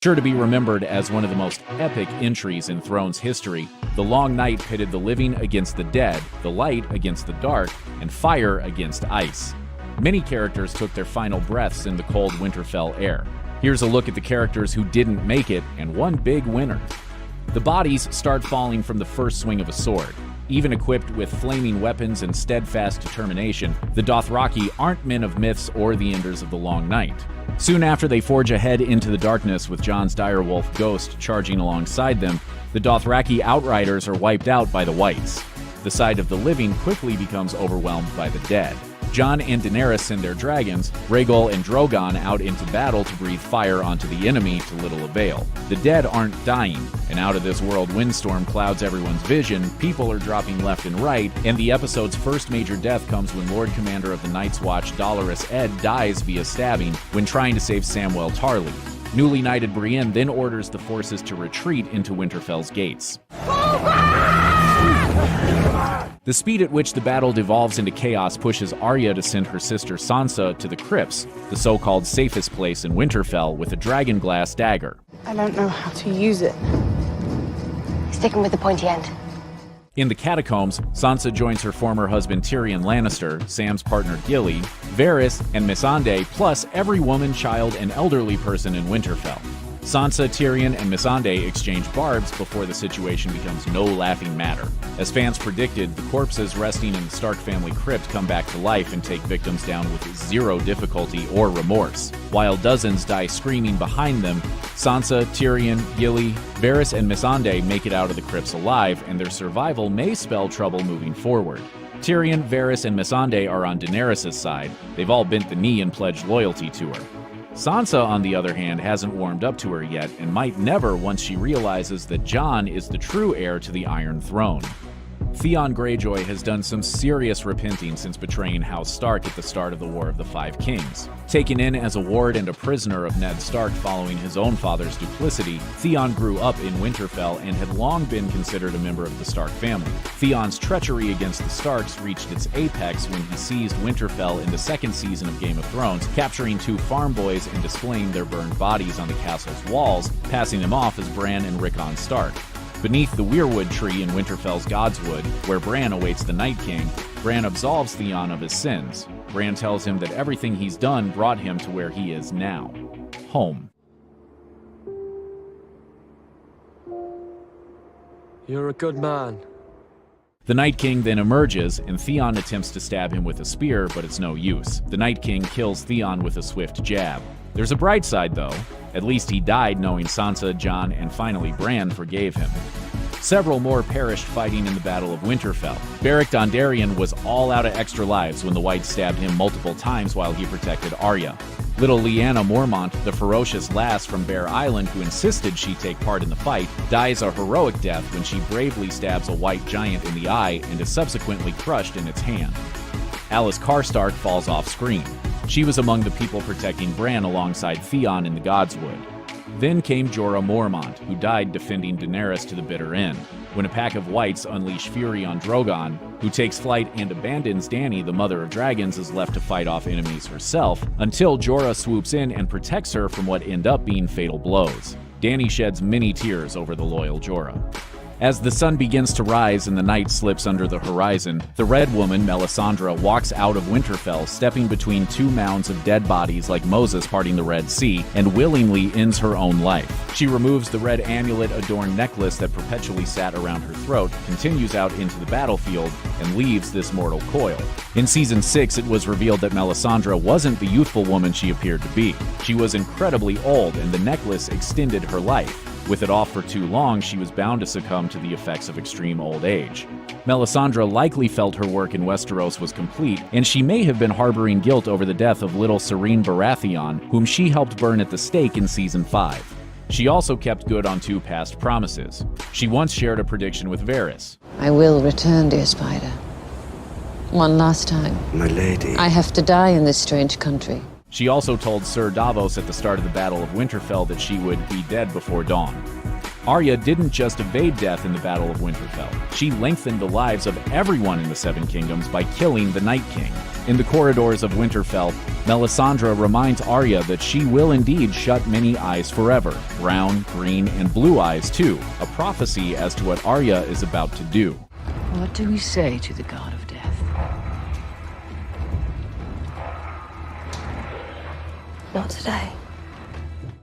Sure to be remembered as one of the most epic entries in Thrones history, the Long Night pitted the living against the dead, the light against the dark, and fire against ice. Many characters took their final breaths in the cold Winterfell air. Here's a look at the characters who didn't make it, and one big winner. The bodies start falling from the first swing of a sword. Even equipped with flaming weapons and steadfast determination, the Dothraki aren't men of myths or the enders of the Long Night. Soon after they forge ahead into the darkness with Jon's direwolf Ghost charging alongside them, the Dothraki outriders are wiped out by the Whites. The side of the living quickly becomes overwhelmed by the dead. Jon and Daenerys send their dragons, Rhaegal and Drogon, out into battle to breathe fire onto the enemy to little avail. The dead aren't dying. An out-of-this-world windstorm clouds everyone's vision, people are dropping left and right, and the episode's first major death comes when Lord Commander of the Night's Watch Dolorous Edd dies via stabbing when trying to save Samwell Tarly. Newly knighted Brienne then orders the forces to retreat into Winterfell's gates. The speed at which the battle devolves into chaos pushes Arya to send her sister Sansa to the crypts, the so-called safest place in Winterfell, with a dragonglass dagger. I don't know how to use it. Sticking with the pointy end. In the catacombs, Sansa joins her former husband Tyrion Lannister, Sam's partner Gilly, Varys, and Missandei, plus every woman, child, and elderly person in Winterfell. Sansa, Tyrion, and Missandei exchange barbs before the situation becomes no laughing matter. As fans predicted, the corpses resting in the Stark family crypt come back to life and take victims down with zero difficulty or remorse. While dozens die screaming behind them, Sansa, Tyrion, Gilly, Varys, and Missandei make it out of the crypts alive, and their survival may spell trouble moving forward. Tyrion, Varys, and Missandei are on Daenerys' side. They've all bent the knee and pledged loyalty to her. Sansa, on the other hand, hasn't warmed up to her yet and might never once she realizes that Jon is the true heir to the Iron Throne. Theon Greyjoy has done some serious repenting since betraying House Stark at the start of the War of the Five Kings. Taken in as a ward and a prisoner of Ned Stark following his own father's duplicity, Theon grew up in Winterfell and had long been considered a member of the Stark family. Theon's treachery against the Starks reached its apex when he seized Winterfell in the second season of Game of Thrones, capturing two farm boys and displaying their burned bodies on the castle's walls, passing them off as Bran and Rickon Stark. Beneath the weirwood tree in Winterfell's Godswood, where Bran awaits the Night King, Bran absolves Theon of his sins. Bran tells him that everything he's done brought him to where he is now. Home. You're a good man. The Night King then emerges, and Theon attempts to stab him with a spear, but it's no use. The Night King kills Theon with a swift jab. There's a bright side, though. At least he died knowing Sansa, Jon, and finally Bran forgave him. Several more perished fighting in the Battle of Winterfell. Beric Dondarrion was all out of extra lives when the Whites stabbed him multiple times while he protected Arya. Little Lyanna Mormont, the ferocious lass from Bear Island who insisted she take part in the fight, dies a heroic death when she bravely stabs a white giant in the eye and is subsequently crushed in its hand. Alice Karstark falls off screen. She was among the people protecting Bran alongside Theon in the Godswood. Then came Jorah Mormont, who died defending Daenerys to the bitter end. When a pack of Whites unleash fury on Drogon, who takes flight and abandons Dany, the mother of dragons, is left to fight off enemies herself, until Jorah swoops in and protects her from what end up being fatal blows. Dany sheds many tears over the loyal Jorah. As the sun begins to rise and the night slips under the horizon, the Red Woman, Melisandre, walks out of Winterfell, stepping between two mounds of dead bodies like Moses parting the Red Sea, and willingly ends her own life. She removes the red amulet-adorned necklace that perpetually sat around her throat, continues out into the battlefield, and leaves this mortal coil. In Season 6, it was revealed that Melisandre wasn't the youthful woman she appeared to be. She was incredibly old, and the necklace extended her life. With it off for too long, she was bound to succumb to the effects of extreme old age. Melisandre likely felt her work in Westeros was complete, and she may have been harboring guilt over the death of little Serene Baratheon, whom she helped burn at the stake in Season 5. She also kept good on two past promises. She once shared a prediction with Varys. I will return, dear Spider. One last time. My lady. I have to die in this strange country. She also told Sir Davos at the start of the Battle of Winterfell that she would be dead before dawn. Arya didn't just evade death in the Battle of Winterfell. She lengthened the lives of everyone in the Seven Kingdoms by killing the Night King. In the corridors of Winterfell, Melisandre reminds Arya that she will indeed shut many eyes forever, brown, green, and blue eyes too, a prophecy as to what Arya is about to do. What do we say to the god of death? Not today.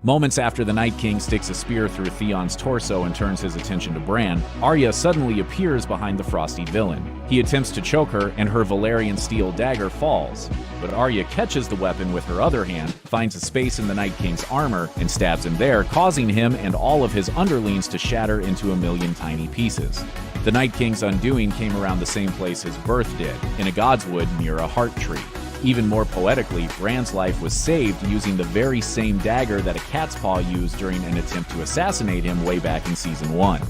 Moments after the Night King sticks a spear through Theon's torso and turns his attention to Bran, Arya suddenly appears behind the frosty villain. He attempts to choke her, and her Valyrian steel dagger falls. But Arya catches the weapon with her other hand, finds a space in the Night King's armor, and stabs him there, causing him and all of his underlings to shatter into a million tiny pieces. The Night King's undoing came around the same place his birth did, in a godswood near a heart tree. Even more poetically, Bran's life was saved using the very same dagger that a cat's paw used during an attempt to assassinate him way back in Season 1.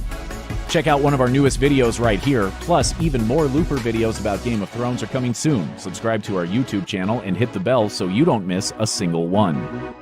Check out one of our newest videos right here, plus even more Looper videos about Game of Thrones are coming soon. Subscribe to our YouTube channel and hit the bell so you don't miss a single one.